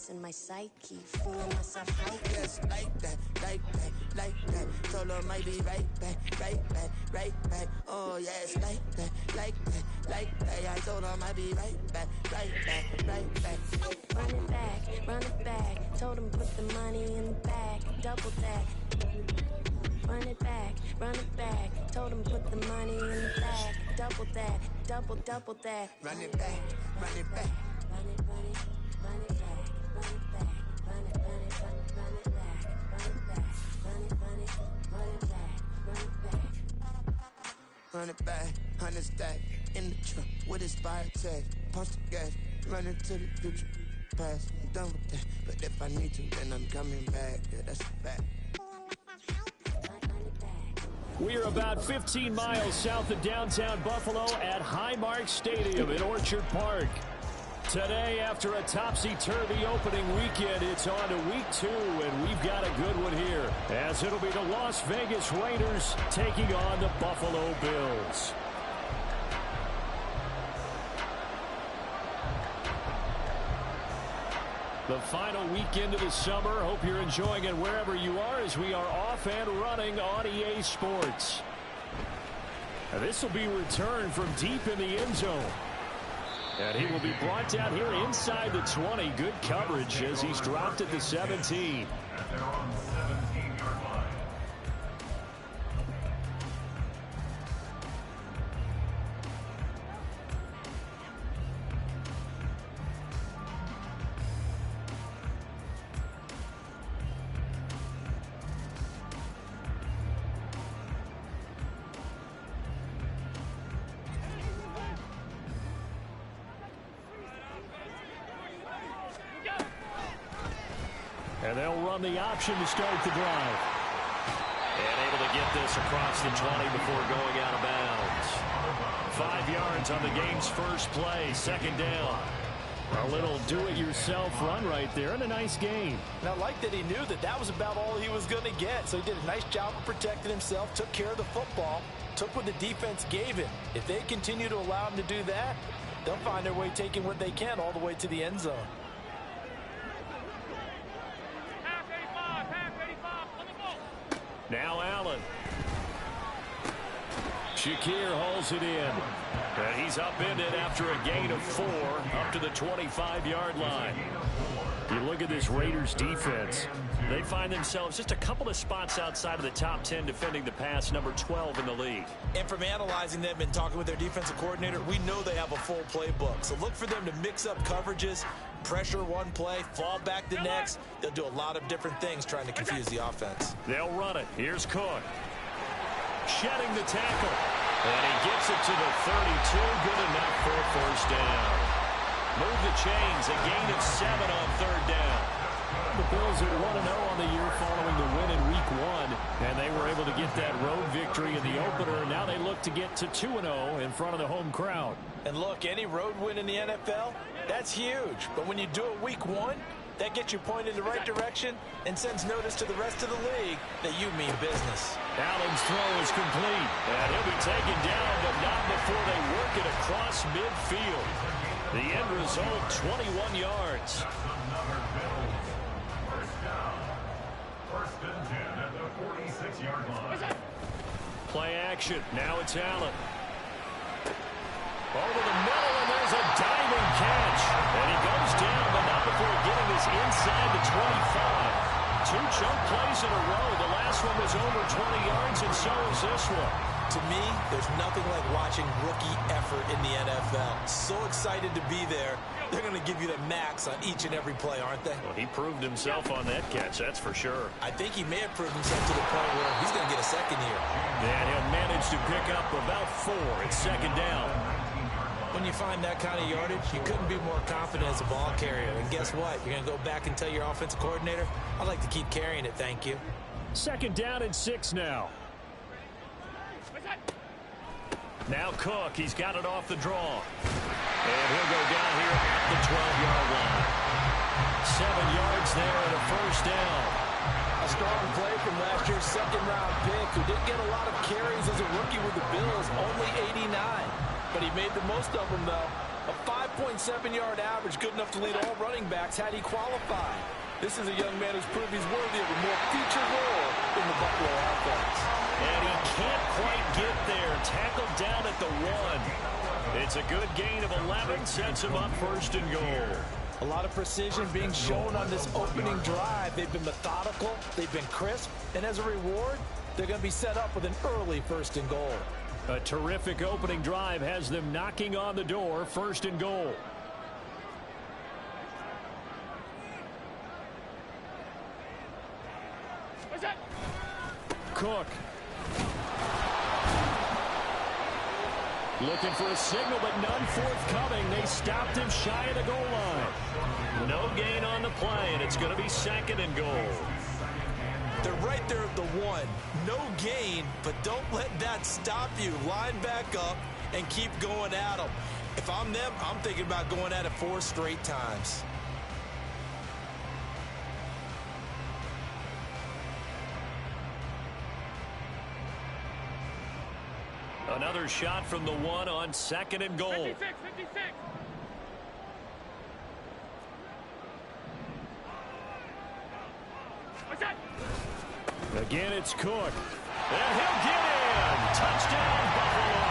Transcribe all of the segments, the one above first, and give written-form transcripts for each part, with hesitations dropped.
thoughts in my psyche, feeling myself right. Yes, like that, like that, like that. Told her might be right back, right back, right back. Oh yes, like that, like that, like that. I told her might be right back, right back, right back. Run it back, run it back. Told him put the money in the bag, double that. Run it back, run it back. Told him put the money in the bag, double that, double that. Run it back, run it back. Run it, run it, run it back, run it back, run it, run it, run it, run it back, run it back, run it, run it, run it back, run it back. Run it back, 100 stack in the truck with his fire tag. Punch the gas, run into the future. Past, I'm done with that. But if I need to, then I'm coming back. Yeah, that's a fact. We are about 15 miles south of downtown Buffalo at Highmark Stadium in Orchard Park. Today, after a topsy-turvy opening weekend, it's on to week 2, and we've got a good one here, as it'll be the Las Vegas Raiders taking on the Buffalo Bills. The final weekend of the summer. Hope you're enjoying it wherever you are as we are off and running on EA Sports. And this will be returned from deep in the end zone. And he will be brought down here inside the 20. Good coverage as he's dropped at the 17. And they'll run the option to start the drive. And able to get this across the 20 before going out of bounds. 5 yards on the game's first play, second down. A little do-it-yourself run right there, and a nice game. And I like that he knew that that was about all he was going to get. So he did a nice job of protecting himself, took care of the football, took what the defense gave him. If they continue to allow him to do that, they'll find their way taking what they can all the way to the end zone. Now Allen. Shakir hauls it in. And he's upended after a gain of 4 up to the 25-yard line. You look at this Raiders defense. They find themselves just a couple of spots outside of the top 10 defending the pass, number 12 in the league. And from analyzing them and talking with their defensive coordinator, we know they have a full playbook. So look for them to mix up coverages, pressure one play, fall back the next. They'll do a lot of different things trying to confuse the offense. They'll run it. Here's Cook. Shedding the tackle. And he gets it to the 32. Good enough for a first down. Move the chains. A gain of 7 on third down. The Bills at 1-0 on the year following the win in Week 1. And they were able to get that road victory in the opener. Now they look to get to 2-0 in front of the home crowd. And look, any road win in the NFL, that's huge. But when you do it Week 1, that gets you pointed in the right direction and sends notice to the rest of the league that you mean business. Allen's throw is complete. And he'll be taken down, but not before they work it across midfield. The end result, 21 yards. Play action. Now it's Allen. Over the middle, and there's a diving catch. And he goes down, but not before getting this inside the 25. 2 chunk plays in a row. The last one was over 20 yards, and so is this one. To me, there's nothing like watching rookie effort in the NFL. So excited to be there. They're going to give you the max on each and every play, aren't they? Well, he proved himself on that catch, that's for sure. I think he may have proved himself to the point where he's going to get a second here. And he'll manage to pick up about 4. It's second down. When you find that kind of yardage, you couldn't be more confident as a ball carrier. And guess what? You're going to go back and tell your offensive coordinator, I'd like to keep carrying it, thank you. Second down and 6 now. Now Cook, he's got it off the draw. And he'll go down here at the 12-yard line. 7 yards there and a first down. A strong play from last year's second-round pick who didn't get a lot of carries as a rookie with the Bills, only 89. But he made the most of them, though. A 5.7-yard average, good enough to lead all running backs had he qualified. This is a young man who's proved he's worthy of a more featured role in the Buffalo offense. And he can't quite get there. Tackled down at the 1. It's a good gain of 11, sets him up first and goal. A lot of precision being shown on this opening drive. They've been methodical, they've been crisp, and as a reward, they're going to be set up with an early first and goal. A terrific opening drive has them knocking on the door, first and goal. Cook. Looking for a signal, but none forthcoming. They stopped him shy of the goal line. No gain on the play, and it's going to be second and goal. They're right there at the 1. No gain, but don't let that stop you. Line back up and keep going at them. If I'm them, I'm thinking about going at it 4 straight times. Another shot from the 1 on second and goal. 56. Again, it's Cook. And he'll get in. Touchdown, Buffalo.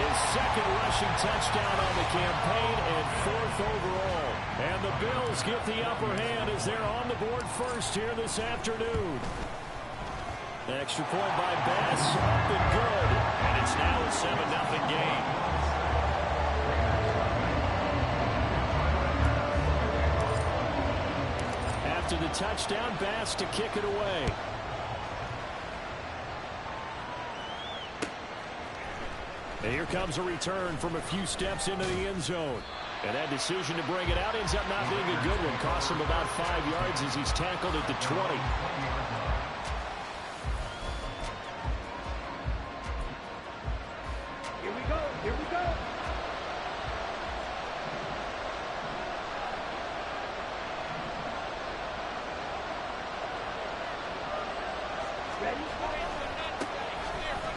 His second rushing touchdown on the campaign and 4th overall. And the Bills get the upper hand as they're on the board first here this afternoon. Extra point by Bass, up and good. And it's now a 7-0 game. After the touchdown, Bass to kick it away. And here comes a return from a few steps into the end zone. And that decision to bring it out ends up not being a good one. Costs him about 5 yards as he's tackled at the 20. Here we go.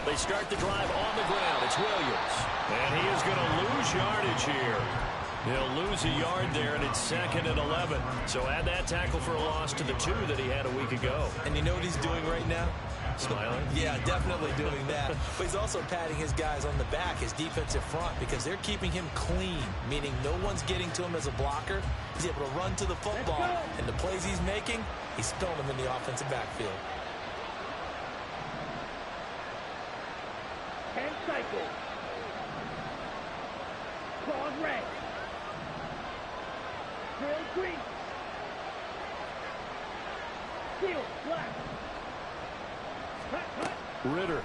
They start the drive on the ground. It's Williams. And he is going to lose yardage here. He'll lose a yard there, and it's 2nd and 11. So add that tackle for a loss to the 2 that he had a week ago. And you know what he's doing right now? Smiling? Yeah, definitely doing that. But he's also patting his guys on the back, his defensive front, because they're keeping him clean, meaning no one's getting to him as a blocker. He's able to run to the football. And the plays he's making, he's throwing them in the offensive backfield. 10 cycles. Claws red. Drill green. Steel black. Ritter.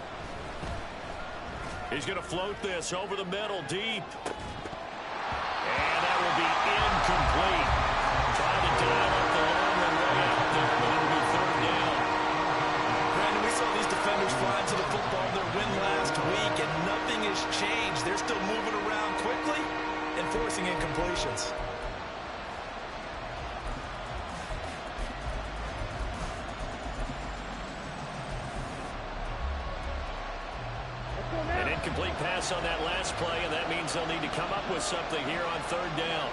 He's going to float this over the middle, deep. And that will be incomplete. Trying to dial up the long one way out there, but it'll be 3rd down. Brandon, we saw these defenders flying to the football in their win last week, and nothing has changed. They're still moving around quickly and forcing incompletions. An incomplete pass on that last play, and that means they'll need to come up with something here on 3rd down.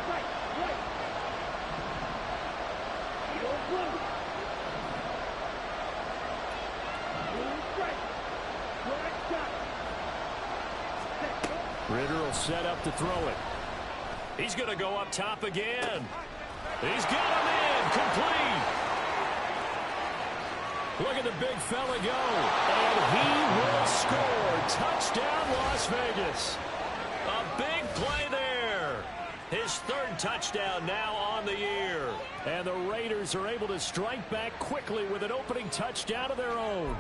Right. Yellow blue. Blue stripe. Black dot. Ritter will set up to throw it. He's going to go up top again. He's got him in. Complete. Look at the big fella go. And he will score. Touchdown, Las Vegas. A big play there. His 3rd touchdown now on the year. And the Raiders are able to strike back quickly with an opening touchdown of their own.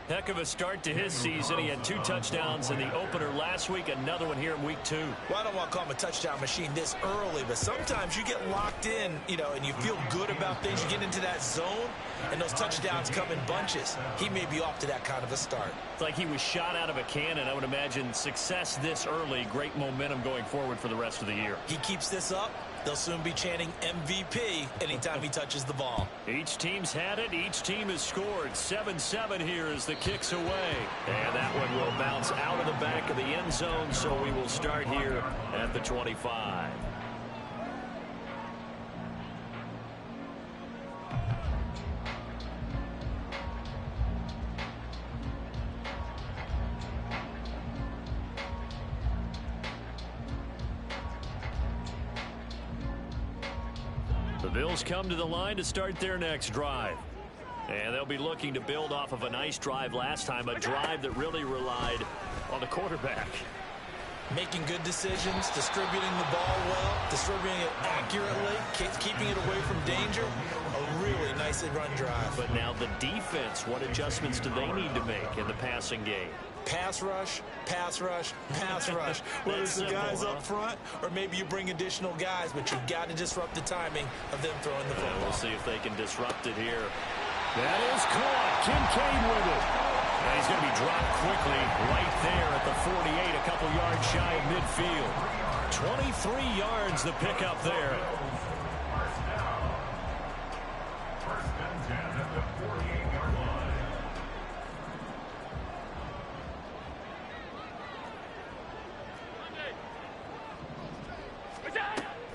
Heck of a start to his season. He had 2 touchdowns in the opener last week, another one here in week 2. Well, I don't want to call him a touchdown machine this early, but sometimes you get locked in, and you feel good about things. You get into that zone, and those touchdowns come in bunches. He may be off to that kind of a start. It's like he was shot out of a cannon. I would imagine success this early, great momentum going forward for the rest of the year. He keeps this up, They'll soon be chanting MVP anytime he touches the ball. Each team's had it. Each team has scored. 7-7 here as the kick's away. And that one will bounce out of the back of the end zone, so we will start here at the 25. The Bills come to the line to start their next drive. And they'll be looking to build off of a nice drive last time, a drive that really relied on the quarterback. Making good decisions, distributing the ball well, distributing it accurately, keeping it away from danger. A really nicely run drive. But now the defense, what adjustments do they need to make in the passing game? Pass rush, pass rush, pass rush. Whether it's the guys up front or maybe you bring additional guys, but you've got to disrupt the timing of them throwing the football. We'll see if they can disrupt it here. That is caught. Kincaid with it. And he's going to be dropped quickly right there at the 48, a couple yards shy of midfield. 23 yards the pickup there.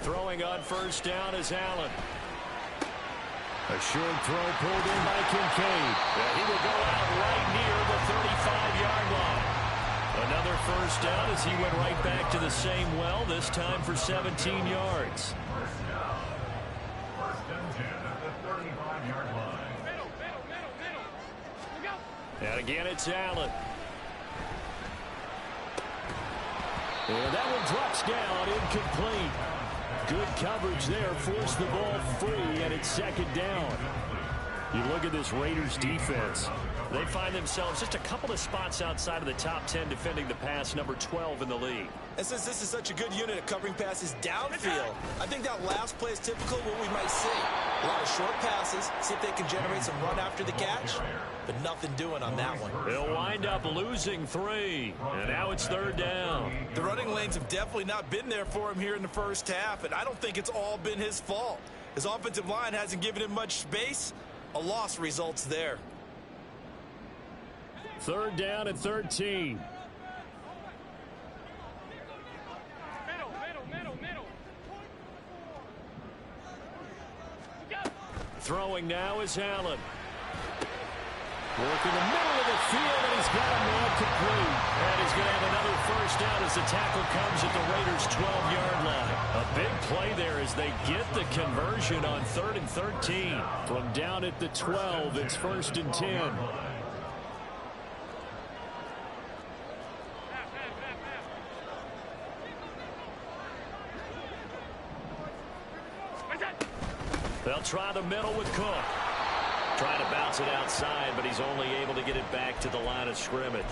Throwing on first down is Allen. A short throw pulled in by Kincaid. And he will go out right near the 35-yard line. Another first down as he went right back to the same well, this time for 17 yards. And again, it's Allen. And that one drops down, incomplete. Good coverage there, forced the ball free, and it's second down. You look at this Raiders defense. They find themselves just a couple of spots outside of the top 10 defending the pass, number 12 in the league. And since this is such a good unit of covering passes downfield, I think that last play is typical of what we might see. A lot of short passes, see if they can generate some run after the catch, but nothing doing on that one. They'll wind up losing 3, and now it's third down. The running lanes have definitely not been there for him here in the first half, and I don't think it's all been his fault. His offensive line hasn't given him much space. A loss results there. Third down and 13. Throwing now is Allen. Working the middle of the field, and he's got a man complete. And he's going to have another first down as the tackle comes at the Raiders' 12-yard line. A big play there as they get the conversion on 3rd and 13. From down at the 12, it's 1st and 10. They'll try the middle with Cook. Trying to bounce it outside, but he's only able to get it back to the line of scrimmage.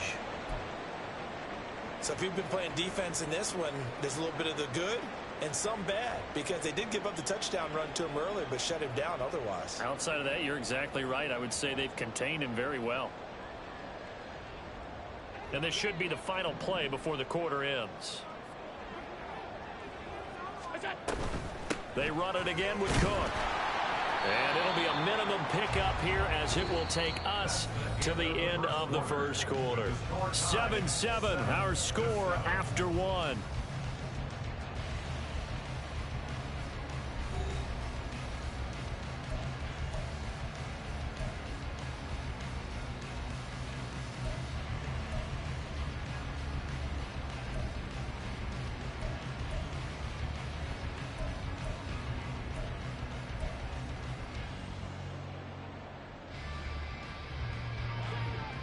So if you've been playing defense in this one, there's a little bit of the good and some bad, because they did give up the touchdown run to him earlier, but shut him down otherwise. Outside of that, you're exactly right. I would say they've contained him very well. And this should be the final play before the quarter ends. They run it again with Cook. And it'll be a minimum pickup here as it will take us to the end of the first quarter. 7-7, our score after 1.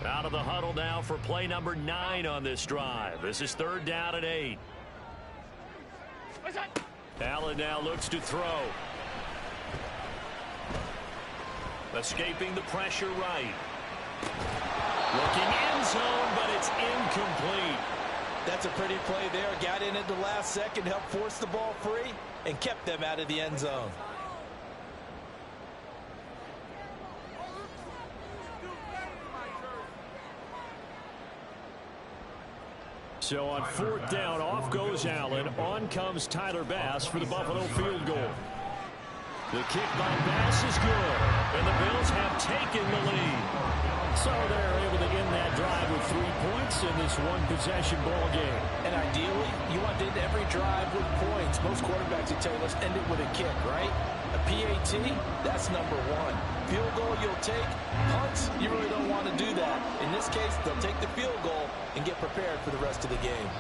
Out of the huddle now for play number 9 on this drive. This is 3rd down and 8. Allen now looks to throw. Escaping the pressure right. Looking end zone, but it's incomplete. That's a pretty play there. Got in at the last second, helped force the ball free, and kept them out of the end zone. So on 4th down, off goes Allen. On comes Tyler Bass for the Buffalo field goal. The kick by Bass is good, and the Bills have taken the lead. So they're able to end that drive with 3 points in this one-possession ball game. And ideally, you want to end every drive with points. Most quarterbacks would tell you, let's end it with a kick, right? A PAT, that's number one. Field goal you'll take. Punts, you really don't want to do that. In this case, they'll take the field goal and get prepared for the rest of the game.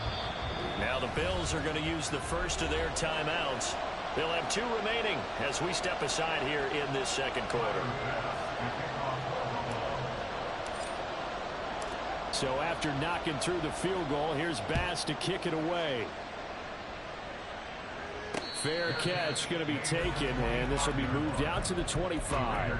Now the Bills are going to use the first of their timeouts. They'll have 2 remaining as we step aside here in this second quarter. So after knocking through the field goal, here's Bass to kick it away. Fair catch going to be taken, and this will be moved out to the 25.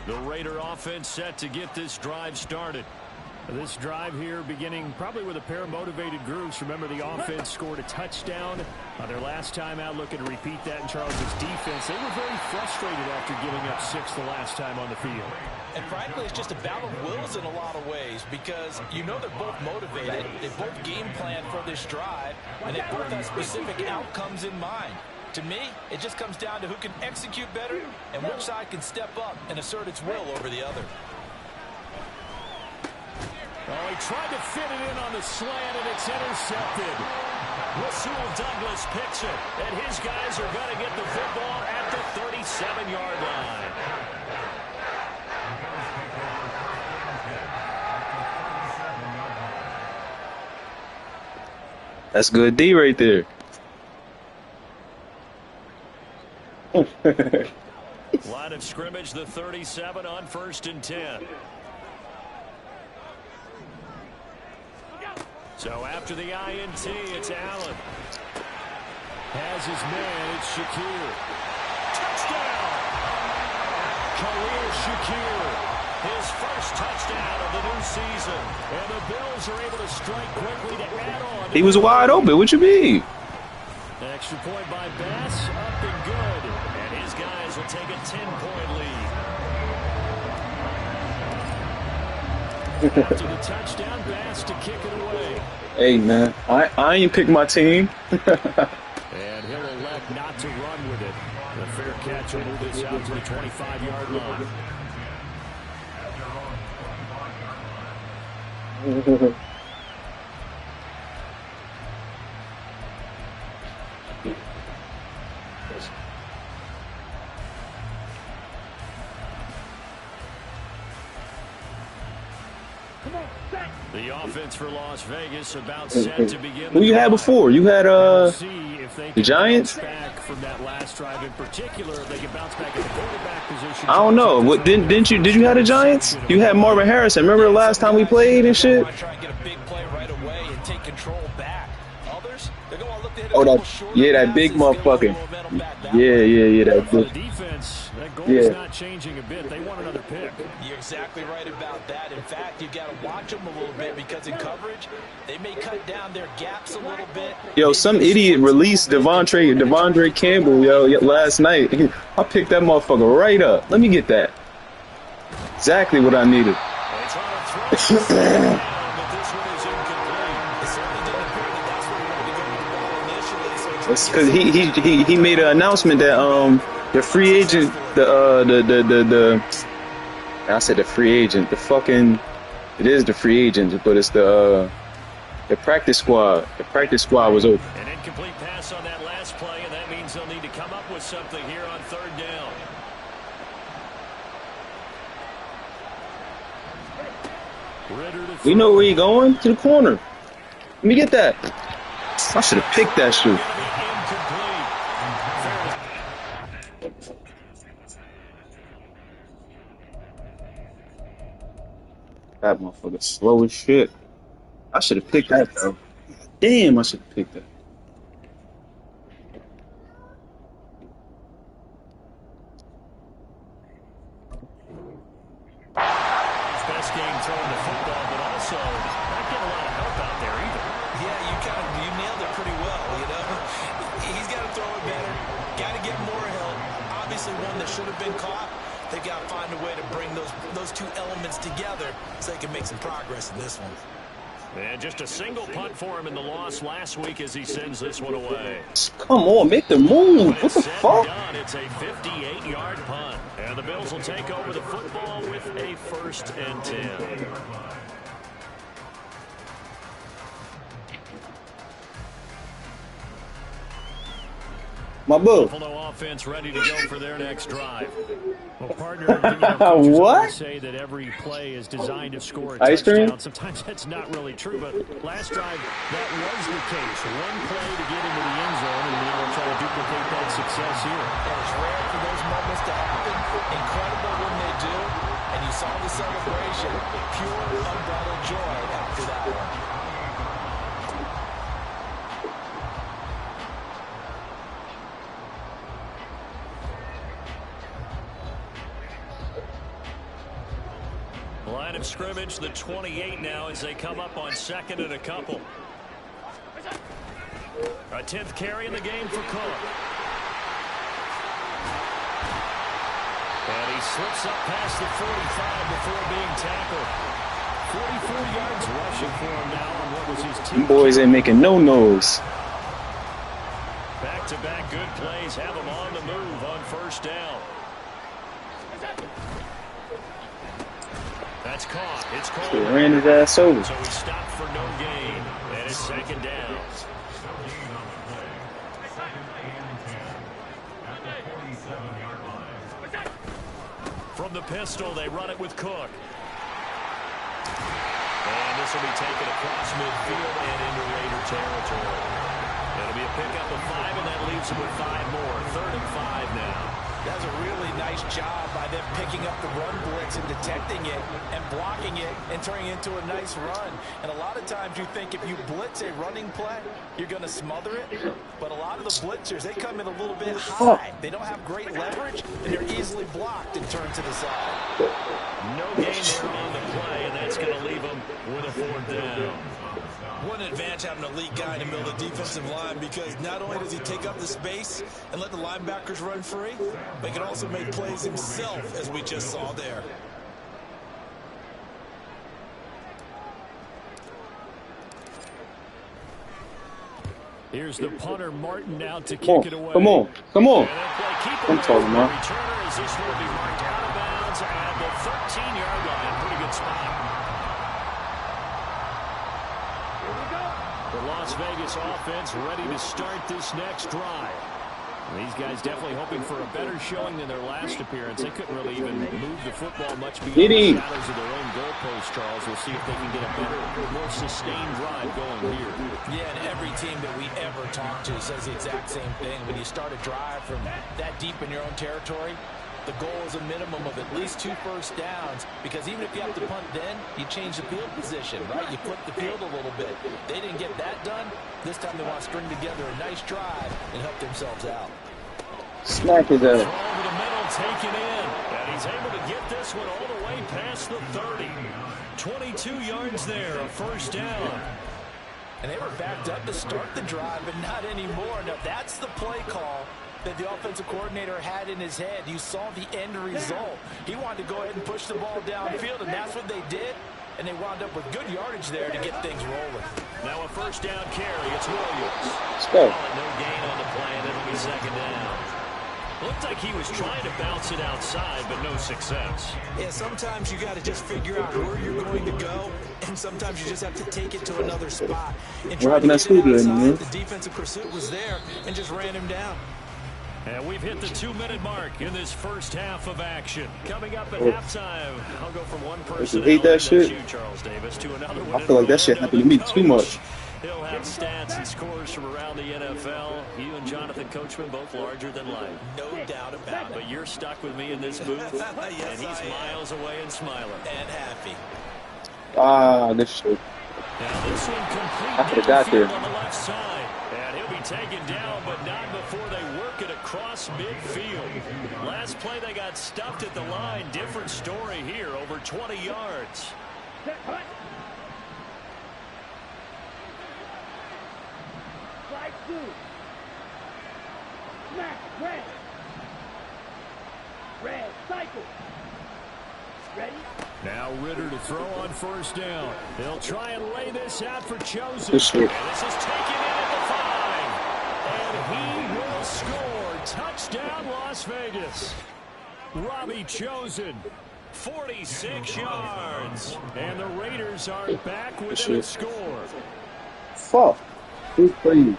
The Raider offense set to get this drive started. This drive here beginning probably with a pair of motivated groups. Remember, the offense scored a touchdown on their last time out, looking to repeat that in Charles' defense. They were very frustrated after giving up 6 the last time on the field. And frankly, it's just a battle of wills in a lot of ways because you know they're both motivated. They both game plan for this drive, and they both have specific outcomes in mind. To me, it just comes down to who can execute better and which side can step up and assert its will over the other. Oh, he tried to fit it in on the slant, and it's intercepted. Rasul Douglas picks it, and his guys are going to get the football at the 37-yard line. That's good D right there. Line of scrimmage, the 37 on 1st and 10. So after the INT, it's Allen. Has his man, it's Shakir. Touchdown! Khalil Shakir, his first touchdown of the new season. And the Bills are able to strike quickly to add on. He was wide open. What you mean? Extra point by Bass, up and good. And his guys will take a 10-point lead. After the touchdown, Bass to kick it away. Hey, man, I ain't pick my team. And he'll elect not to run with it. The fair catch will move this out to the 25-yard line. The offense for Las Vegas about set to begin. Who you had before? You had the Giants? Back from that last drive in particular, they can bounce back at the quarterback position. I don't know. What did you have the Giants? You had Marvin Harrison. Remember the last time we played and shit? Try and get a big play right away and take control back. Others, they're going to look to hit that big motherfucker. Yeah, that big. Defense, that goal is not changing a bit. They want another pick. You're exactly right about that. In fact, you got to watch them a little bit because in coverage, they may cut down their gaps a little bit. Yo, some idiot released Devondre Campbell, last night. I picked that motherfucker right up. Let me get that. Exactly what I needed. It's because he made an announcement that the free agent I said the free agent, it is the free agent, but it's the practice squad. The practice squad was open. An incomplete pass on that last play, and that means they'll need to come up with something here on 3rd down. We know where you're going, to the corner. Let me get that. I should have picked that shit. That motherfucker slow as shit. I should have picked that, though. Damn, I should have picked that. His best game throwing the football, but also not getting a lot of help out there either. pretty well, you know. He's got to throw it better, got to get more help. Obviously one that should have been caught. They've got to find a way to bring those two elements together so they can make some progress in this one. And just a single punt for him in the loss last week as he sends this one away. Come on, make the move. What the fuck? It's a 58-yard punt. And the Bills will take over the football with a 1st and 10. My boo. Buffalo offense ready to go for their next drive. Well, partner, what? Say that every play is designed to score a touchdown. Sometimes that's not really true, but last drive that was the case. One play to get into the end zone, and they will try to duplicate that success here. It's rare for those moments to happen. Incredible when they do, and you saw the celebration. Pure, unbridled joy after that one. Line of scrimmage, the 28 now as they come up on 2nd and a couple. A 10th carry in the game for Cook. And he slips up past the 45 before being tackled. 44 yards rushing for him now on what was his team. Them boys ain't making no noise. Back-to-back good plays have him on the move on 1st down. That's caught. It's called. He ran his ass over. So he stopped for no gain. And it's 2nd down. From the pistol, they run it with Cook. And this will be taken across midfield and into Raider territory. It'll be a pickup of 5, and that leaves him with 5 more. 3rd and 5 now. That's a really nice job by them picking up the run blitz and detecting it and blocking it and turning it into a nice run. And a lot of times you think if you blitz a running play, you're going to smother it. But a lot of the blitzers, they come in a little bit high. They don't have great leverage, and they're easily blocked and turned to the side. No gain there on the play, and that's going to leave them with a 4th down. What an advantage having an elite guy in the middle of the defensive line, because not only does he take up the space and let the linebackers run free, but he can also make plays himself, as we just saw there. Here's the punter, Martin, out to kick it away. Come on. Come on. I'm talking about. Returner as this will be marked out of bounds at the 13-yard line. Pretty good spot. The Las Vegas offense ready to start this next drive. These guys definitely hoping for a better showing than their last appearance. They couldn't really even move the football much beyond the shadows of their own goalpost, Charles. We'll see if they can get a better, more sustained drive going here. Yeah, and every team that we ever talk to says the exact same thing. When you start a drive from that deep in your own territory, the goal is a minimum of at least 2 first downs, because even if you have to punt then, you change the field position, right? You flip the field a little bit. They didn't get that done. This time they want to string together a nice drive and help themselves out. Smack his ass. Over the middle, taken in. And he's able to get this one all the way past the 30. 22 yards there, a 1st down. And they were backed up to start the drive, but not anymore. Now that's the play call that the offensive coordinator had in his head. You saw the end result. He wanted to go ahead and push the ball downfield, and that's what they did. And they wound up with good yardage there to get things rolling. Now a 1st down carry. It's Williams. Let's go. No gain on the play, and it'll be 2nd down. Looked like he was trying to bounce it outside, but no success. Yeah, sometimes you got to just figure out where you're going to go, and sometimes you just have to take it to another spot. And what happened at school today, man? The defensive pursuit was there and just ran him down. And we've hit the 2-minute mark in this first half of action. Coming up at halftime, I'll go from one person hate that shit. Charles Davis, to another one. I feel like that shit happened to me too much. He'll have stats and scores from around the NFL. You and Jonathan Coachman both larger than life. No doubt about it. But you're stuck with me in this booth, yes, and he's miles away and smiling. And happy. Ah, this shit. Now this one complete I could have got there. on the left side. And he'll be taken down, but not before they work it across midfield. Last play they got stuffed at the line. Different story here, over 20 yards. Blue. Smack. Red. Red. Cycle. Ready? Now Ritter to throw on first down. They'll try and lay this out for Chosen. Good shit. And this is taken in at the 5. And he will score. Touchdown, Las Vegas. Robbie Chosen, 46 yards. And the Raiders are back within a score. Fuck. Who's playing?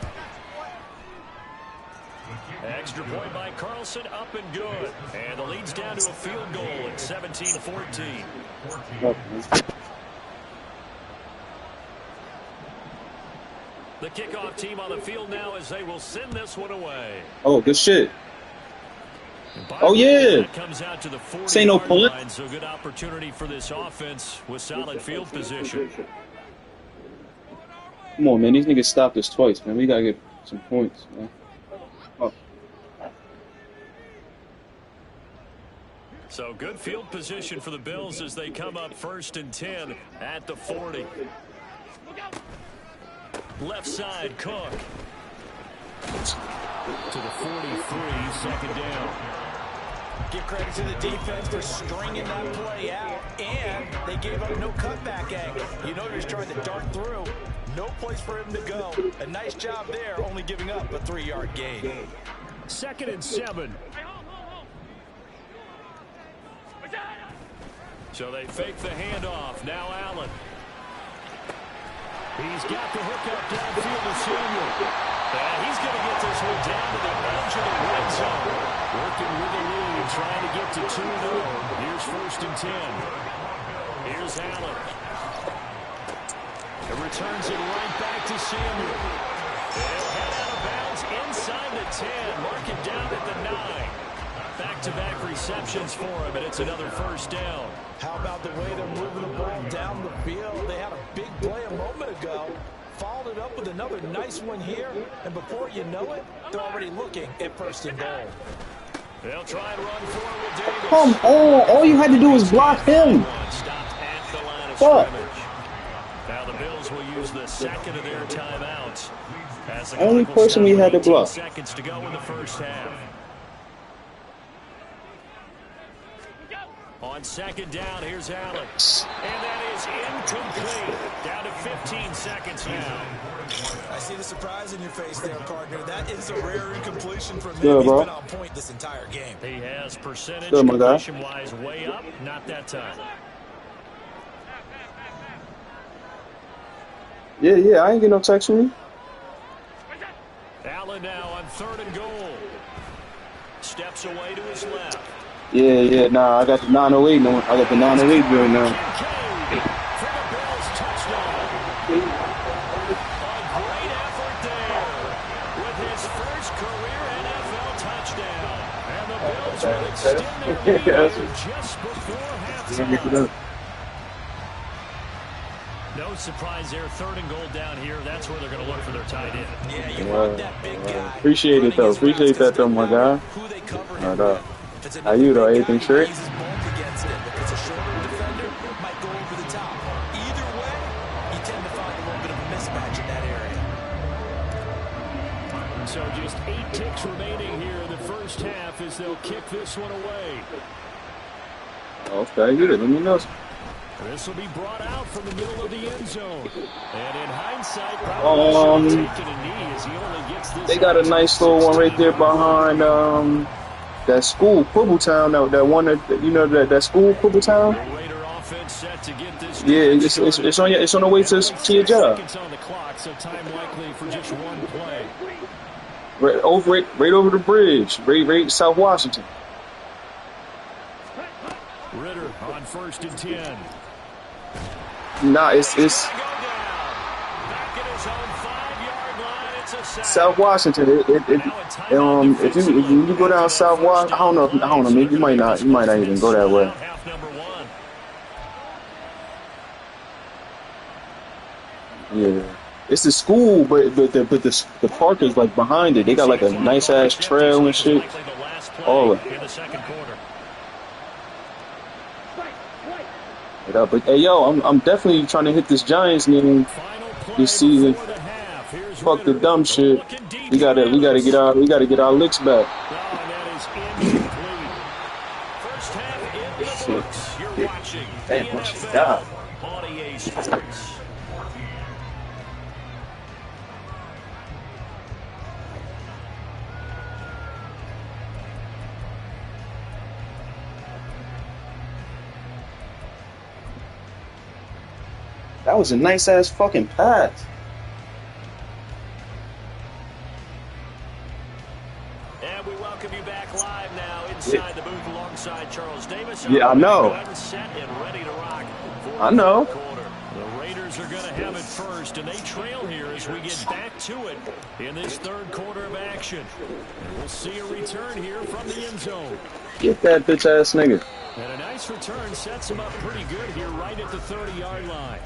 Extra point by Carlson, up and good. And the lead's down to a field goal at 17-14. The kickoff team on the field now as they will send this one away. Oh, good shit. Oh, yeah. Comes out to the 40 This ain't no punt. line, so good opportunity for this offense with solid field position. Come on, man. These niggas stopped us twice, man. We got to get some points, man. Oh. So good field position for the Bills as they come up 1st and 10 at the 40. Left side, Cook. To the 43, 2nd down. Give credit to the defense for stringing that play out, and they gave up no cutback angle. You know he was trying to dart through. No place for him to go. A nice job there, only giving up a 3-yard gain. 2nd and 7. So they fake the handoff. Now Allen. He's got the hook up downfield to Samuel. And he's going to get this one down to the edge of the red zone. Working with the lead, trying to get to 2-0. Here's 1st and 10. Here's Allen. It returns it right back to Samuel. They'll head out of bounds inside the 10. Mark it down at the 9. Back-to-back receptions for him, and it's another 1st down. How about the way they're moving the ball down the field? They had a big play a moment ago. Followed it up with another nice one here. And before you know it, they're already looking at 1st and goal. They'll try and run forward with Davis. Come on. All you had to do was block him. Stopped at the line of Fuck. scrimmage. Now the Bills will use the 2nd of their timeouts. As the Only clock will person we stop had to 18 block. seconds to go in the 1st half. On 2nd down, here's Allen. And that is incomplete. Down to 15 seconds now. I see the surprise in your face there, partner. That is a rare incompletion from him. Good, He's bro. been on point this entire game. He has percentage Good, my guy. completion-wise way up. Not that time. Yeah, I ain't get no text from you. Allen now on 3rd and goal. Steps away to his left. Yeah, nah, I got the 908 no, I got the 908 doing now. Kincaid for the Bills touchdown. A great effort there with his first career NFL touchdown. And the Bills will extend their lead just before halftime. No surprise there. 3rd and goal down here. That's where they're going to look for their tight end. Yeah, you want that big guy. Appreciate it, though. Appreciate that, though, my guy. Who they cover him Right with. up. If it's How you, though? Everything straight? He's bulk against it. If it's a shorter defender, might go over the top. Either way, you tend to find a little bit of a mismatch in that area. So just 8 ticks remaining here in the 1st half as they'll kick this one away. Okay, good. Let me know. This will be brought out from the middle of the end zone. And in hindsight, probably should have taken a knee as he only gets this. They got a nice little one right there behind that school, Quibbletown. That one that you know that school, Quibbletown. The Raider offense set to get this. Yeah, it's on the way to your job. Seconds on the clock, so time likely for just one play. Right over the bridge, right South Washington. Ritter on 1st and 10. Nah, it's South Washington. If you go down South Washington, I don't know. Maybe you might not even go that way. Yeah, it's the school, but the park is like behind it. They got like a nice ass trail and shit. All of it. But hey, yo, I'm definitely trying to hit this Giants game this season. Fuck the dumb shit. We gotta get our licks back. First half in the books. You're watching Damn, what she got? on EA Sports. That was a nice ass fucking pass. And we welcome you back live now inside the booth alongside Charles Davis. Yeah, I know. Set and ready to rock for I know. the quarter. The Raiders are going to have it first, and they trail here as we get back to it in this third quarter of action. And we'll see a return here from the end zone. Get that bitch ass nigga. And a nice return sets him up pretty good here right at the 30-yard line.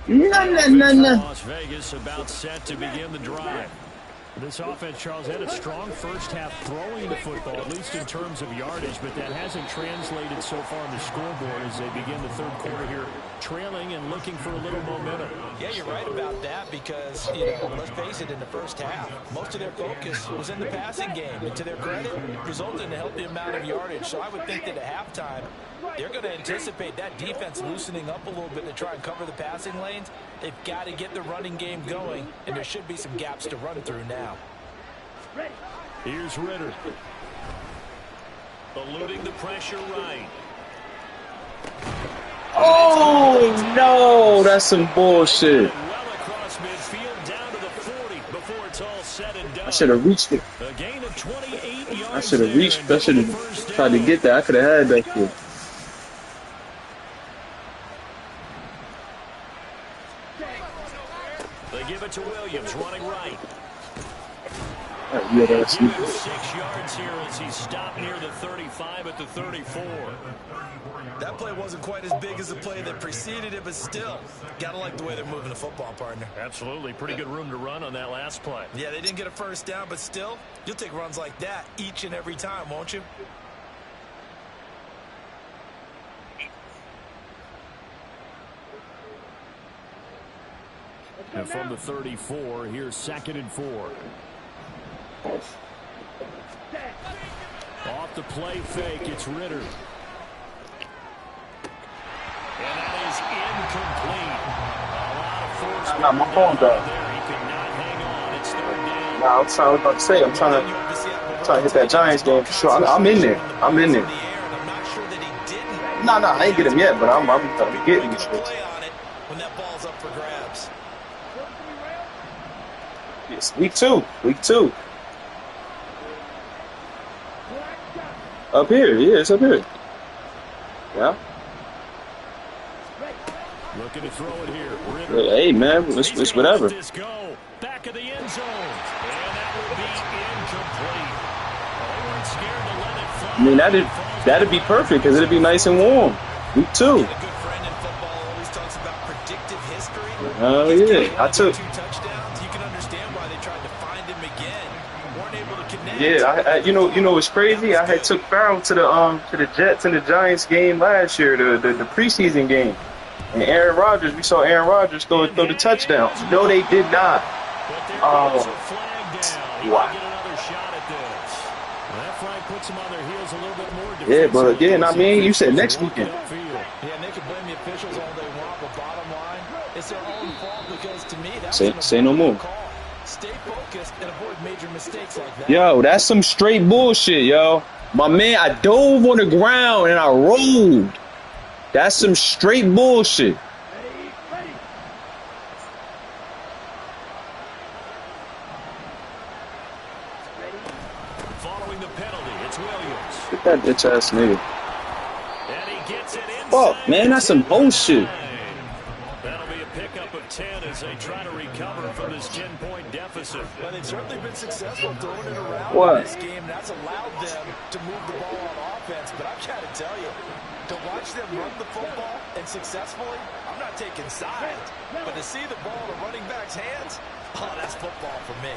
Las Vegas about set to begin the drive. This offense, Charles, had a strong first half throwing the football, at least in terms of yardage, but that hasn't translated so far on the scoreboard as they begin the third quarter here, trailing and looking for a little momentum. Yeah, you're right about that because, let's face it, in the first half, most of their focus was in the passing game. And to their credit, resulted in a healthy amount of yardage. So I would think that at halftime, they're going to anticipate that defense loosening up a little bit to try and cover the passing lanes. They've got to get the running game going, and there should be some gaps to run through now. Here's Ritter. Eluding the pressure right. Oh no, that's some bullshit. Well across midfield down to the 40 before it's all said and done. I should have reached it. A gain of 28 yards. I should have reached. I should have tried to get that. I could have had that shit. They give it to Williams, running right. Yeah, that's 6 yards here as he stopped near the 35 at the 34. That play wasn't quite as big as the play that preceded it, but still, gotta like the way they're moving the football, partner. Absolutely. Pretty good room to run on that last play. Yeah, they didn't get a first down, but still, you'll take runs like that each and every time, won't you? And from the 34, here's 2nd and 4. Off the play fake, it's Ritter. And that is incomplete. A lot of force. Nah, my phone died. There, he could not hang on. It's 3rd down. Nah, I was about to say, I'm trying to hit that Giants game for sure. I'm in there. I'm in there. Nah, I ain't get him yet, but I'm getting these shit. When that ball's up for grabs. It's week 2. Up here, yeah, it's up here. Yeah. Looking to throw it here. Hey man, it's whatever. Back of the end zone. And that will be incomplete. They weren't scared to let it fly. I mean, that'd be perfect because it'd be nice and warm. Week 2. A good friend in football always talks about predictive history. Oh yeah, I took 2 touchdowns. You can understand why they tried to find him again. Weren't able to connect. Yeah, you know what's crazy? I had took Farrell to the Jets and the Giants game last year, the preseason game. And Aaron Rodgers, we saw Aaron Rodgers throw the touchdowns. No, they did not. Oh, wow. Yeah, but again, I mean, you said next weekend. Yeah, and they can blame the officials all they want, but bottom line, it's their own fault because to me, that's say no more. Stay focused and avoid major mistakes like that. Yo, that's some straight bullshit, yo. My man, I dove on the ground and I rolled. That's some straight bullshit. Following the penalty, it's Williams. Get that bitch ass nigga. And he gets it inside. Fuck, man, that's some bullshit. That'll be a pickup of 10 as they try to recover from this 10-point deficit. Well, they've certainly been successful throwing it around in this game, and that's allowed them to move the ball on offense. But I've got to tell you, to watch them run the football and successfully, I'm not taking sides, but to see the ball in a running back's hands, oh, that's football for me.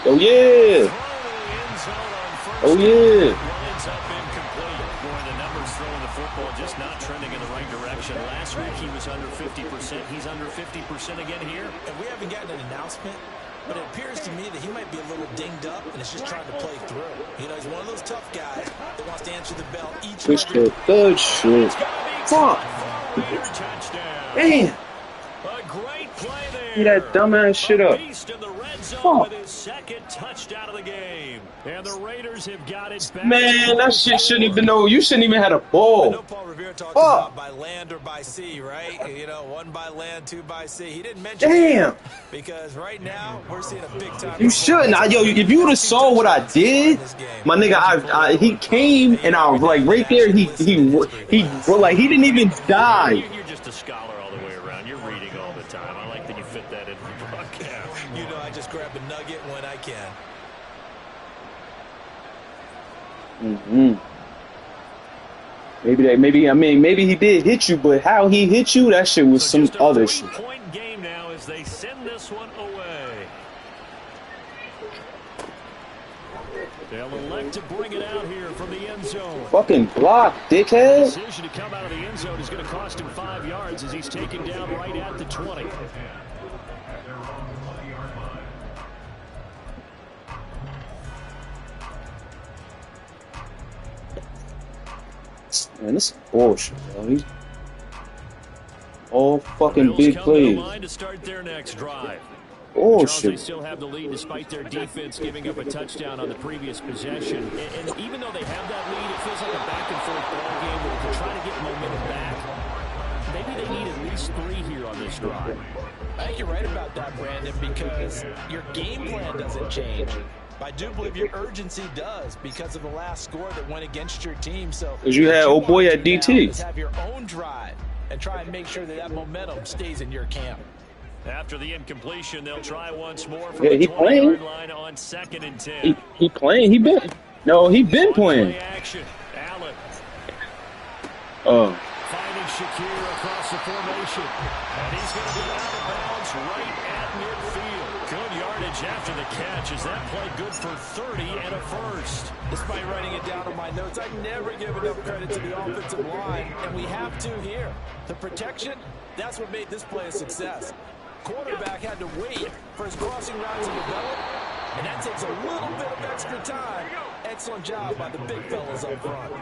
Oh, yeah. Oh, yeah. Winds up incomplete. Boy, the numbers throwing the football just not trending in the right direction. Last week he was under 50%. He's under 50% again here. And we haven't gotten an announcement, but it appears to me that he might be a little dinged up and is just trying to play through. You know, he's one of those tough guys that wants to answer the bell each and every time. Good shit. Fuck. Damn. A great play there. Get that dumbass shit up. Beast in the red zone Fuck. with his second touchdown of the game. And the Raiders have got it back. Man, that shit shouldn't even know. You shouldn't even have a I ball. know Paul Revere talks about by land or by sea, right? You know, 1 by land, 2 by sea. He didn't mention Damn. it because right now we're seeing a big time. You shouldn't. Yo, if you would have saw what I did, my nigga, he came and I was like right there. He like he didn't even die. You're just a scholar all the way around. You're reading all the time. I like that you fit that in the broadcast. You know, I just grab a nugget when I can. Maybe he did hit you, but how he hit you, that shit was some other shit. 3-point game now as they send this one away. They'll elect to bring it out here from the end zone. Fucking block, dickhead. The decision to come out of the end zone is going to cost him 5 yards as he's taken down right at the 20. Man, this is bullshit, bro. He's all fucking Bills big come to the plays. line to start their next drive. Oh Charles, they shit. still have the lead despite their defense giving up a touchdown on the previous possession. And even though they have that lead, it feels like a back-and-forth ball game where to try to get momentum back. Maybe they need at least 3 here on this drive. I think you're right about that, Brandon, because your game plan doesn't change. I do believe your urgency does because of the last score that went against your team. So Cause you had old boy at DT. Have your own drive and try and make sure that that momentum stays in your camp. After the incompletion, they'll try once more from Yeah, the he 20-yard line on 2nd and 10. He playing. He been playing. Play action. Allen Oh. finding Shakir across the formation. And he's going to be out of bounds right at midfield. Good yardage after the catch. Is that play good for 30 and a first? Despite writing it down on my notes, I never give enough credit to the offensive line, and we have to here. The protection, that's what made this play a success. Quarterback had to wait for his crossing route to develop, and that takes a little bit of extra time. Excellent job by the big fellas up front.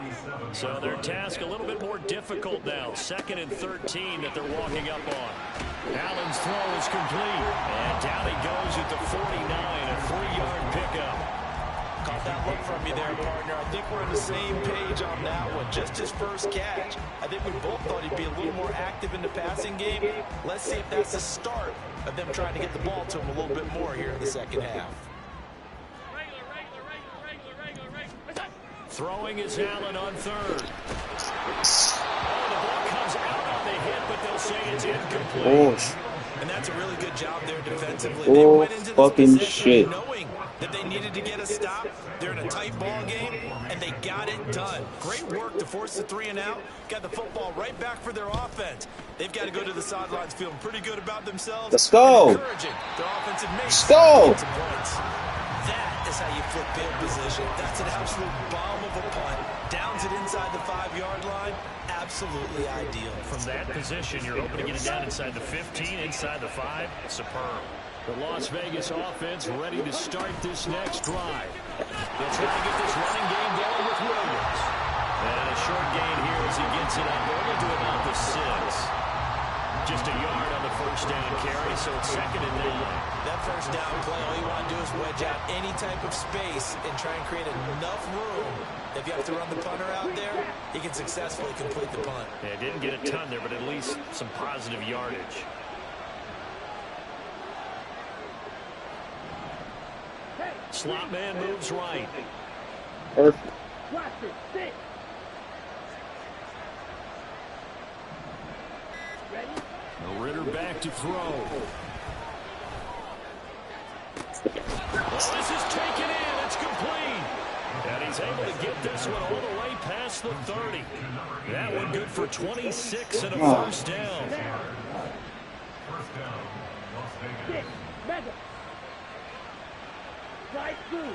So their task a little bit more difficult now. 2nd and 13 that they're walking up on. Allen's throw is complete. And down he goes at the 49, a 3-yard pickup. Caught that look from you there, partner. I think we're on the same page on that one. Just his first catch. I think we both thought he'd be a little more active in the passing game. Let's see if that's the start of them trying to get the ball to him a little bit more here in the second half. Throwing is Allen on 3rd. Oh, the ball comes out on the hit, but they'll say it's incomplete. Oh, And that's a really good job there defensively. Oh, They went into this fucking position shit. knowing that they needed to get a stop. They're in a tight ball game, and they got it done. Great work to force the 3 and out. Got the football right back for their offense. They've got to go to the sidelines feeling pretty good about themselves. Let's go. Encouraging their offensive mates. Let's go. Get some points. That is how you flip field position. That's an absolute bomb of a punt. Downs it inside the 5-yard line. Absolutely ideal. From that position, you're hoping to get it down inside the 15, inside the 5. Superb. The Las Vegas offense ready to start this next drive. They'll try to get this running game going with Williams. And a short gain here as he gets it up early to about the 6. Just a yard on the first down carry, so it's 2nd and 9. That first down play, all you want to do is wedge out any type of space and try and create enough room. If you have to run the punter out there, he can successfully complete the punt. Yeah, didn't get a ton there, but at least some positive yardage. Slot man moves right. perfect. Watch it. Sit. Ready? Ritter back to throw. Oh, this is taken in. It's complete. And he's able to get this one all the way past the 30. That one good for 26 and a first down. Sit. Mega. Right through.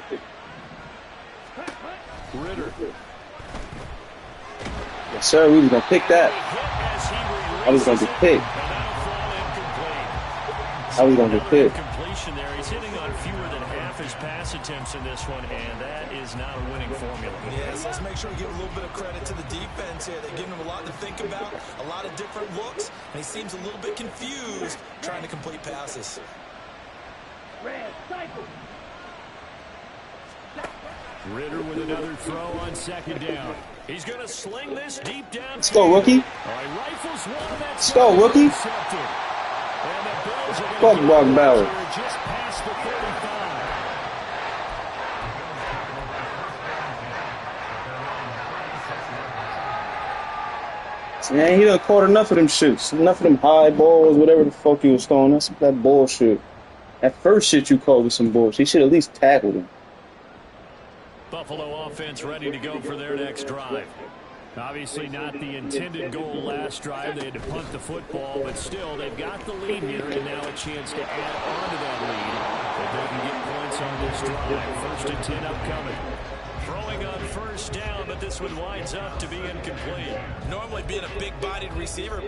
Ritter. Yes, sir. We was gonna pick that. I was gonna get picked. I was gonna get picked. Completion there. He's hitting on fewer than half his pass attempts in this one, and that is not a winning formula. Yes, let's make sure we give a little bit of credit to the defense here. They're giving him a lot to think about, a lot of different looks, and he seems a little bit confused trying to complete passes. Red, cycle. Ritter with another throw on second down. He's going to sling this deep down. Let's go, rookie. Rifles one. Let's go, rookie. Fuck Brock Ballard. Just past the 35. Man, he done caught enough of them shits. Enough of them high balls, whatever the fuck he was throwing. That's that bullshit. That first shit you called was some bullshit. He should at least tackle him. Buffalo offense ready to go for their next drive. Obviously not the intended goal last drive. They had to punt the football, but still, they've got the lead here, and now a chance to add on to that lead. If they can get points on this drive. 1st and 10 upcoming. Throwing on first down, but this one winds up to be incomplete. Normally being a big-bodied receiver.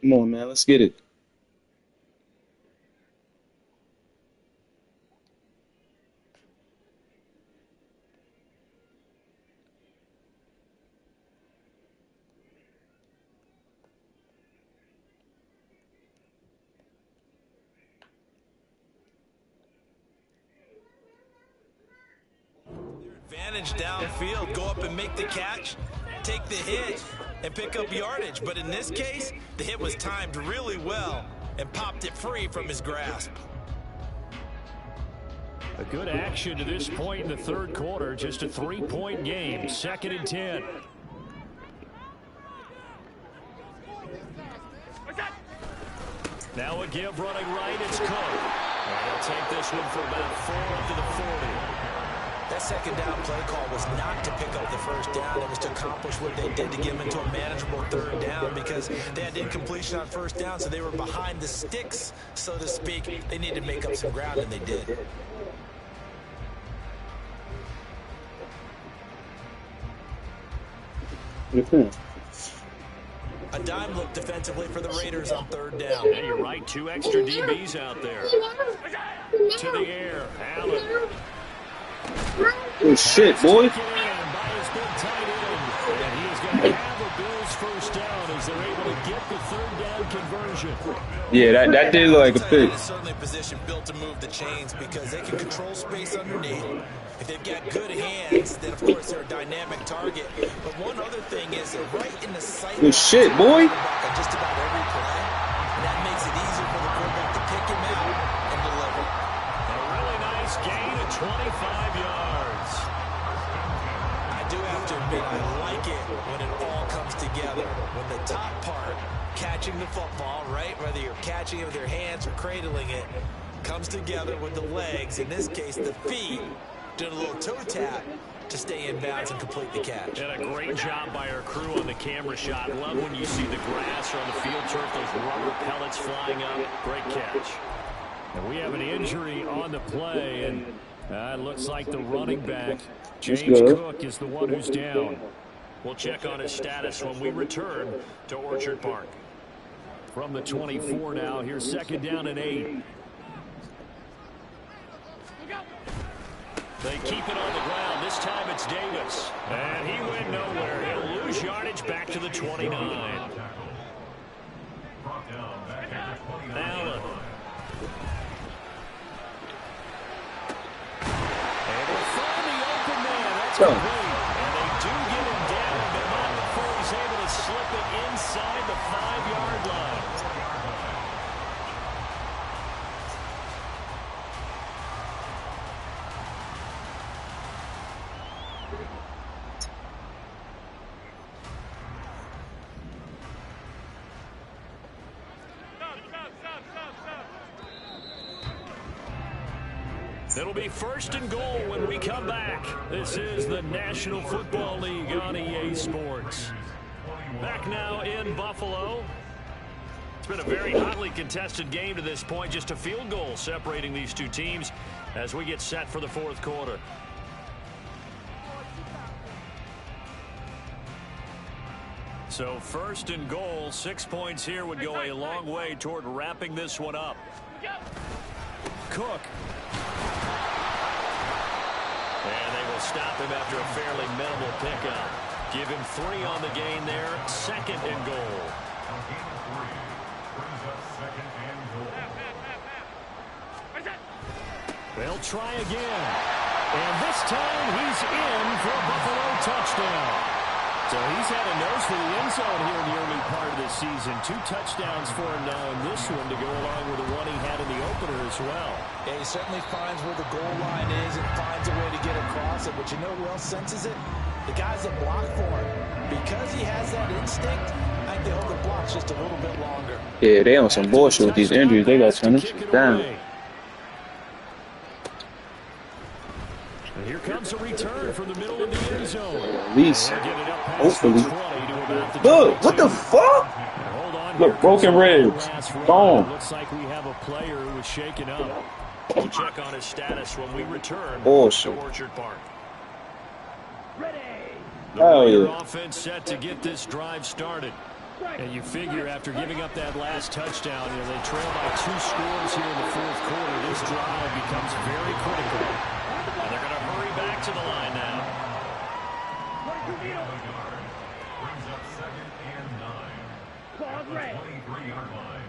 Come on, man. Let's get it. Advantage downfield, go up and make the catch, take the hit, and pick up yardage. But in this case, the hit was timed really well and popped it free from his grasp. A good action to this point in the third quarter. Just a 3-point game. 2nd and 10. Now a give running right. It's Cook. They'll take this one for about 4 up to the 40. That second down play call was not to pick up the first down. It was to accomplish what they did to get them into a manageable third down because they had incompletion on first down, so they were behind the sticks, so to speak. They needed to make up some ground, and they did. A dime look defensively for the Raiders on third down. Yeah, you're right. 2 extra DBs out there. To the air. Allen. Oh, shit, boy. And he is going to have a Bills first down as they're able to get the third down conversion. Yeah, that did look like a pick. It's certainly a position built to move the chains because they can control space underneath. If they've got good hands, then of course they're a dynamic target. But one other thing is they're right in the sight. Good shit, boy. On just about every play. And that makes it easier for the quarterback to pick him out and deliver. A really nice gain of 25 yards. I do have to admit, I like it when it all comes together. When the top part, catching the football, right, whether you're catching it with your hands or cradling it, comes together with the legs, in this case the feet, doing a little toe tap to stay in bounds and complete the catch. And a great job by our crew on the camera shot. Love when you see the grass or on the field turf, those rubber pellets flying up. Great catch. And we have an injury on the play, and it looks like the running back, James Cook, is the one who's down. We'll check on his status when we return to Orchard Park. From the 24 now, here's 2nd down and 8. They keep it on the ground. This time it's Davis. And he went nowhere. He'll lose yardage back to the 29. Allen. And they'll find the open man. That's complete. And they do get him down, but not before he's able to slip it inside the 5-yard line. It'll be 1st and goal when we come back. This is the National Football League on EA Sports. Back now in Buffalo. It's been a very hotly contested game to this point. Just a field goal separating these two teams as we get set for the 4th quarter. So 1st and goal, 6 points here would go a long way toward wrapping this one up. Cook. And they will stop him after a fairly minimal pickup. Give him 3 on the gain there. 2nd and goal. They'll try again. And this time he's in for a Buffalo touchdown. So he's had a nose for the end zone here in the early part of the season. 2 touchdowns for him now in this one to go along with the one he had in the opener as well. Yeah, he certainly finds where the goal line is and finds a way to get across it. But you know who else senses it? The guys that block for him. Because he has that instinct, I think they hold the blocks just a little bit longer. Yeah, they on some bullshit with these injuries. They got some down. And here comes a return from the middle of the end zone. At least, hopefully. Look, what the fuck? Look, broken ribs. Gone. Looks like we have a player who was shaken up. We'll check on his status when we return to Orchard Park. The Warrior offense set to get this drive started. And you figure after giving up that last touchdown, they trail by 2 scores here in the 4th quarter. This drive becomes very critical. And they're going to hurry back to the line now. Brings up 2nd and 9. Ball red. 23-yard line.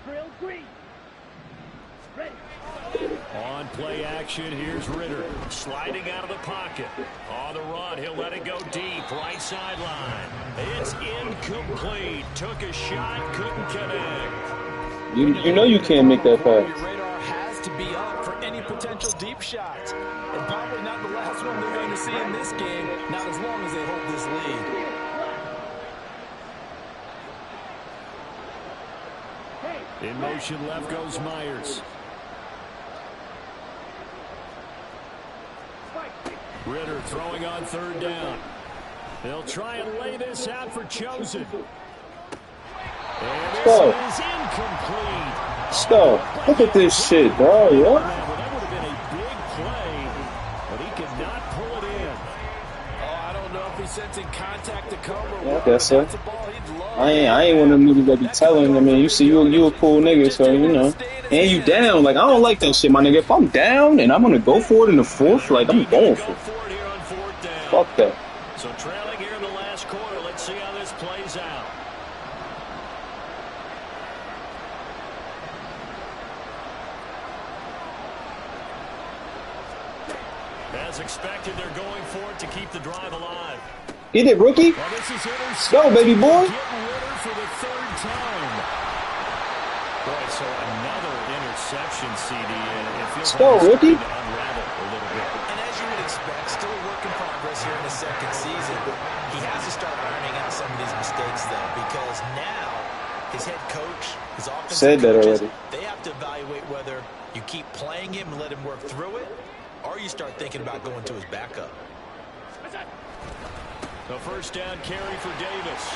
Drill green. Ready. On play action, here's Ritter. Sliding out of the pocket. On the run, he'll let it go deep. Right sideline. It's incomplete. Took a shot, couldn't connect. You know you can't make that pass. Your radar has to be up for any potential deep shots. And probably not the last one they're going to see in this game, not as long as they hold this lead. In motion left goes Myers. Ritter throwing on 3rd down. They'll try and lay this out for Chosen. And this is incomplete. Stop. Look at this shit, bro. Yo. That would have been a big play, but he could not pull it in. Oh, I don't know if he's sensing contact to cover. Yeah, I guess so. I ain't one of them niggas that be telling. I mean, you see, you a cool nigga, so you know. And you down, like I don't like that shit, my nigga. If I'm down and I'm gonna go for it in the 4th, like I'm going for it. Fuck that. So trailing here in the last quarter. Let's see how this plays out. As expected, they're going for it to keep the drive alive. Get it, rookie. Well, this is go, baby boy. Getting Ritter for the 3rd time. Boy, so another interception, CD. It feels like rookie. Unravel a little bit. And as you would expect, still a work in progress here in the 2nd season. He has to start ironing out some of these mistakes, though, because now his head coach, his offensive coaches, they have to evaluate whether you keep playing him and let him work through it, or you start thinking about going to his backup. The 1st down carry for Davis.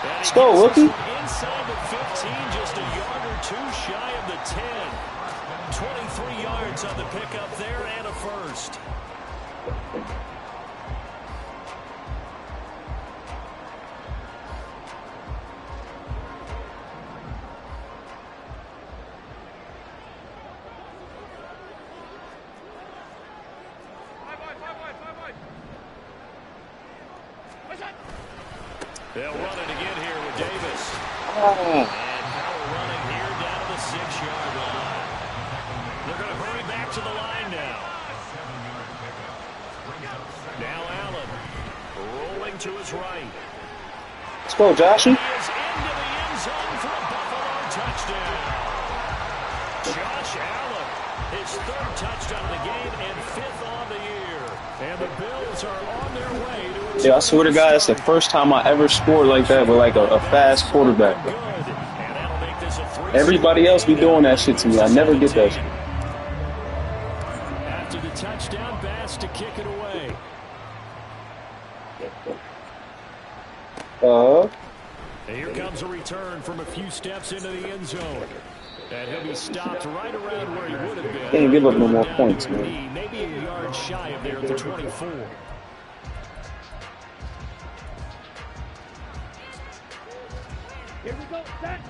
Let's go, rookie. Inside the 15, just a yard or 2 shy of the 10. 23 yards on the pickup there and a 1st. They'll run it again here with Davis. And power running here down to the 6-yard line. They're going to hurry back to the line now. Now Allen rolling to his right. Let's go, Joshy. He is into the end zone for a Buffalo touchdown. Josh Allen, his 3rd touchdown of the game and 5th on the year. And the Bills are on their way to a Yeah, I swear to God, that's the first time I ever scored like that with like a fast quarterback. Good. And that'll make this a 3 Everybody else be doing that shit to me. I never get that shit. After the touchdown, Bass to kick it away. And here comes a return from a few steps into the end zone. And he'll be stopped right around where he would have been. Can't give up no more points, man. Maybe a yard shy of there at the 24.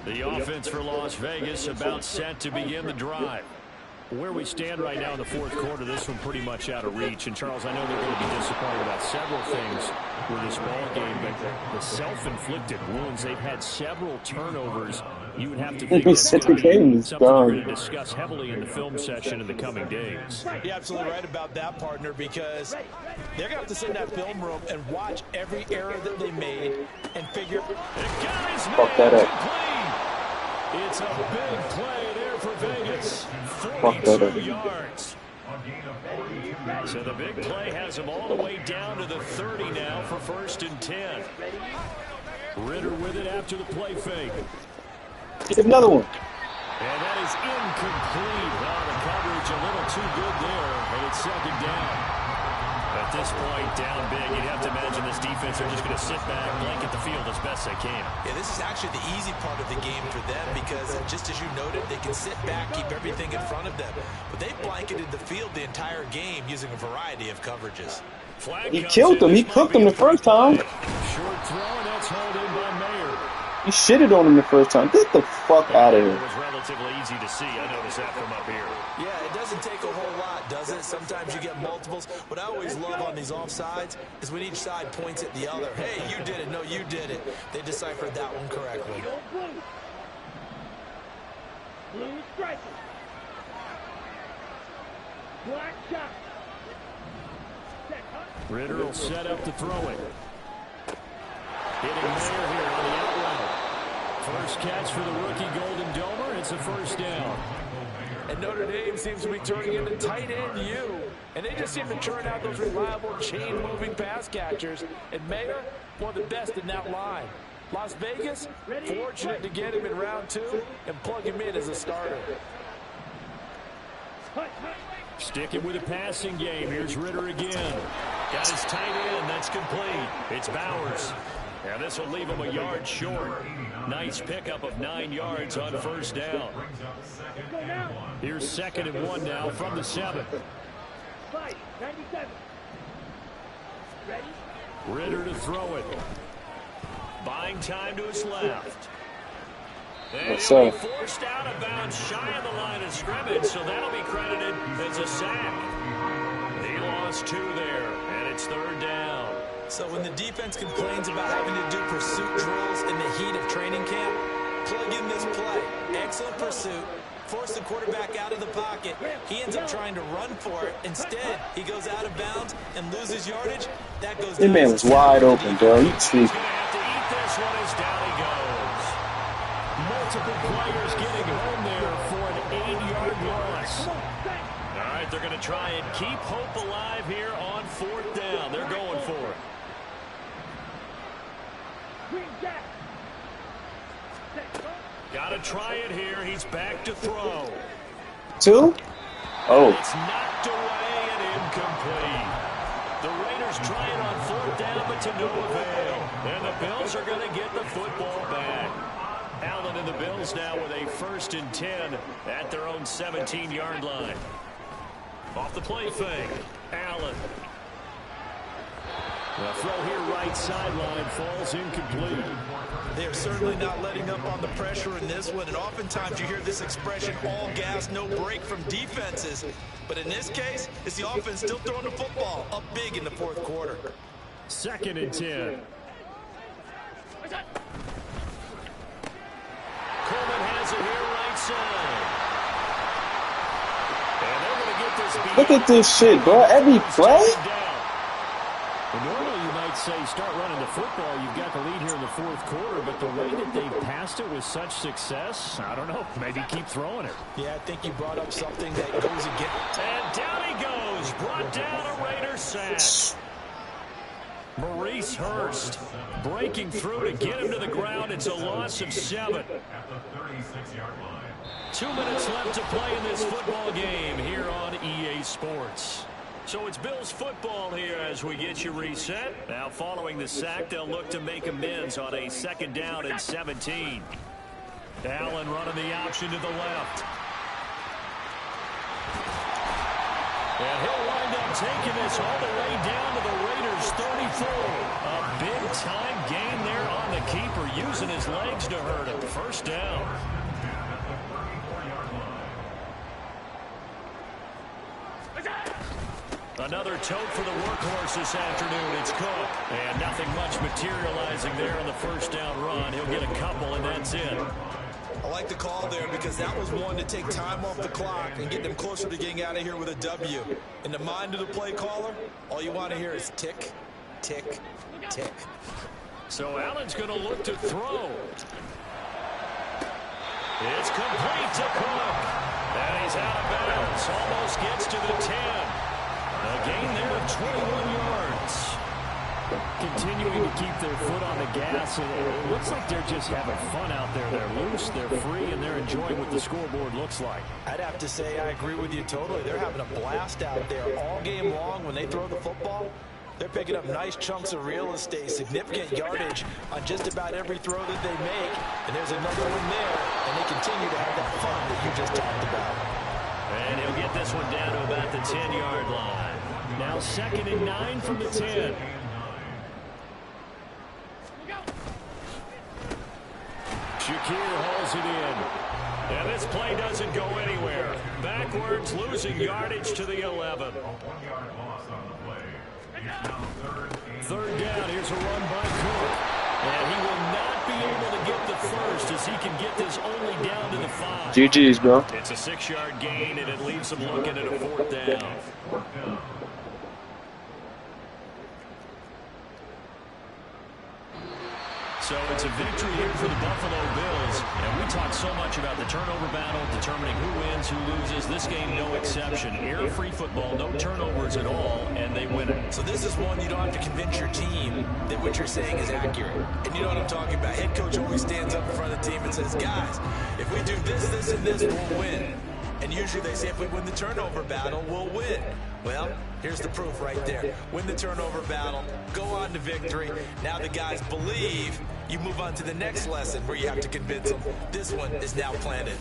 The offense for Las Vegas about set to begin the drive. Where we stand right now in the fourth quarter, this one pretty much out of reach. And, Charles, I know they're going to be disappointed about several things with this ball game, but the self-inflicted wounds, they've had several turnovers. You would have to think that's going to be something we're going to discuss heavily in the film session in the coming days. You're absolutely right about that, partner, because they're going to have to sit in that film room and watch every error that they made and figure. Fuck that up. It's a big play there for Vegas. 42 yards. So the big play has him all the way down to the 30 now for 1st and 10. Ritter with it after the play fake. Get another one. And that is incomplete. Oh, the coverage a little too good there, and it's 2nd down. At this point, down big, you'd have to imagine this defense are just going to sit back, blanket the field as best they can. Yeah, this is actually the easy part of the game for them because, just as you noted, they can sit back, keep everything in front of them. But they blanketed the field the entire game using a variety of coverages. He killed them. He cooked them the first time. Short throw, and that's hauled in by Mayer. He shitted on him the first time. Get the fuck out of here. It was relatively easy to see. I noticed that from up here. Yeah, it doesn't take a whole lot, does it? Sometimes you get multiples. What I always love on these offsides is when each side points at the other. Hey, you did it. No, you did it. They deciphered that one correctly. Blue striker. Black shot. Ritter will set up to throw it. Hitting Mayer here on the out route. First catch for the rookie Golden Domer. It's a 1st down. And Notre Dame seems to be turning into tight end U. And they just seem to churn out those reliable chain-moving pass catchers. And Mayer, one of the best in that line. Las Vegas, fortunate to get him in round 2 and plug him in as a starter. Sticking with a passing game. Here's Ritter again. Got his tight end. That's complete. It's Bowers. Now this will leave him a yard short. Nice pickup of 9 yards on 1st down. Here's 2nd and 1 now from the 7. Ritter to throw it. Buying time to his left. And he'll be forced out of bounds shy of the line of scrimmage, so that'll be credited as a sack. He lost 2 there, and it's 3rd down. So when the defense complains about having to do pursuit drills in the heat of training camp, plug in this play. Excellent pursuit. Force the quarterback out of the pocket. He ends up trying to run for it. Instead, he goes out of bounds and loses yardage. That goes down. This man was wide open, bro. You cheap. He's going to have to eat this one as down he goes. Multiple players getting home there for an 8-yard loss. All right, they're going to try and keep hope alive here on 4th down. They're going for it. Got to try it here. He's back to throw. 2? Oh. It's knocked away and incomplete. The Raiders try it on 4th down, but to no avail. And the Bills are going to get the football back. Allen and the Bills now with a 1st and 10 at their own 17-yard line. Off the play fake. Allen. The throw here right sideline falls incomplete. They're certainly not letting up on the pressure in this one, and oftentimes you hear this expression, all gas, no break from defenses. But in this case, it's the offense still throwing the football up big in the 4th quarter. 2nd and 10. Coleman has it here right side. And they're going to get this beat. Look at this shit, bro. Every play? Well, normally you might say start running the football. You've got the lead here in the 4th quarter, but the way that they passed it with such success, I don't know, maybe keep throwing it. Yeah, I think you brought up something that goes against. And down he goes. Brought down a Raider sack. Maurice Hurst breaking through to get him to the ground. It's a loss of 7. 2 minutes left to play in this football game here on EA Sports. So it's Bills football here as we get you reset. Now following the sack, they'll look to make amends on a 2nd down and 17. Allen running the option to the left. And he'll wind up taking this all the way down to the Raiders' 34. A big-time gain there on the keeper, using his legs to hurt him. 1st down. Another tote for the workhorse this afternoon. It's Cook. And nothing much materializing there on the 1st down run. He'll get a couple, and that's it. I like the call there because that was one to take time off the clock and get them closer to getting out of here with a W. In the mind of the play caller, all you want to hear is tick, tick, tick. So Allen's going to look to throw. It's complete to Cook. And he's out of bounds. Almost gets to the 10. A gain there of 21 yards. Continuing to keep their foot on the gas, and it looks like they're just having fun out there. They're loose, they're free, and they're enjoying what the scoreboard looks like. I'd have to say I agree with you totally. They're having a blast out there all game long when they throw the football. They're picking up nice chunks of real estate, significant yardage on just about every throw that they make. And there's another one there, and they continue to have that fun that you just talked about. And he'll get this one down to about the 10-yard line. Now 2nd and 9 from the 10. Shakir hauls it in. And this play doesn't go anywhere. Backwards, losing yardage to the 11. 3rd down, here's a run by Cook. And he will not be able to get the first as he can get this only down to the 5. GG's, bro. It's a 6-yard gain, and it leaves them looking at a 4th down. So it's a victory here for the Buffalo Bills. And we talk so much about the turnover battle, determining who wins, who loses. This game, no exception. Air-free football, no turnovers at all, and they win it. So this is one you don't have to convince your team that what you're saying is accurate. And you know what I'm talking about. Head coach always stands up in front of the team and says, guys, if we do this, this, and this, we'll win. And usually they say if we win the turnover battle, we'll win. Well, here's the proof right there. Win the turnover battle, go on to victory. Now the guys believe. You move on to the next lesson where you have to convince them. This one is now planted.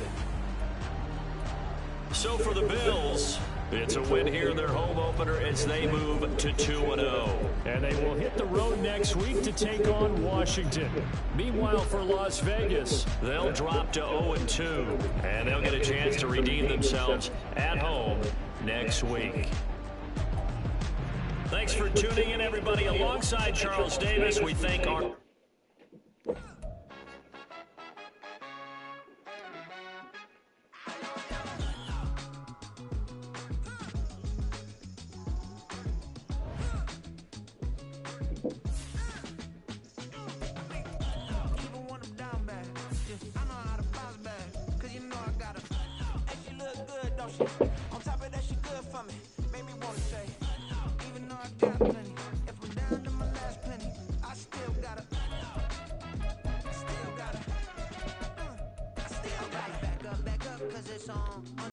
So for the Bills, it's a win here in their home opener as they move to 2-0. And they will hit the road next week to take on Washington. Meanwhile, for Las Vegas, they'll drop to 0-2. And they'll get a chance to redeem themselves at home next week. Thanks for tuning in, everybody. Alongside Charles Davis, we thank our... On top of that, she good for me. Made me wanna say, even though I got nothing.